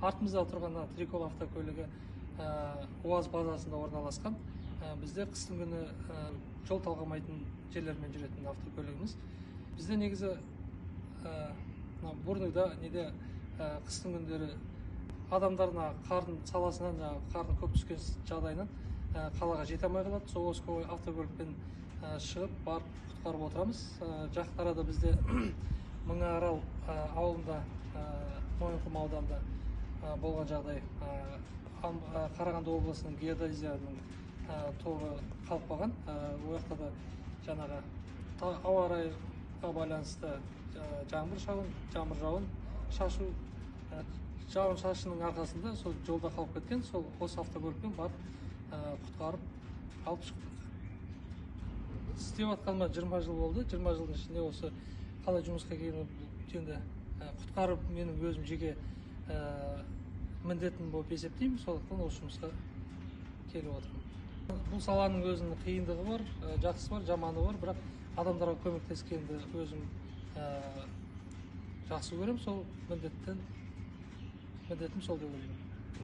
артымызда тұрған Трикол автокөлігі УАЗ базасында орналасқан. Бізде қыстың күні жол талғамайтын жерлермен жүретін автокөлігіміз. Бізде негізі Бурныйда қыстың күндері адамдарына қардың саласынан, қардың көп түскен жағдайынан қалаға жете алмай қалады. Сол автокөлікпен шығып, барып құтқарып отырамыз. Жақын арада бізде Мыңарал ауылында, Мойынқұм ауданында болған жағдай, Қарағанды облысының геодезияның тобы қалып қалған. Ол жақта да жаңағы ауа райына байланысты жаңбыр жауын шашу, жауын шашынның арқасында сол жолда қалып кеткен. Сол осы автокөлікпен барып құтқарып алып шықтық. Істеп атқаныма 20 жыл болды. 20 жылдың ішінде осы қалай жұмысқа келгенімді құтқарып менің өзім жеке міндетім болып есептеймін. Сондықтан осы жұмысқа келіп отырмын. Бұл саланың өзінің қиындығы бар, жақсы бар, жаманы бар, бірақ адамдарға көмектескенді өзім жақсы көремін. Сол міндетім сол деп ойлаймын.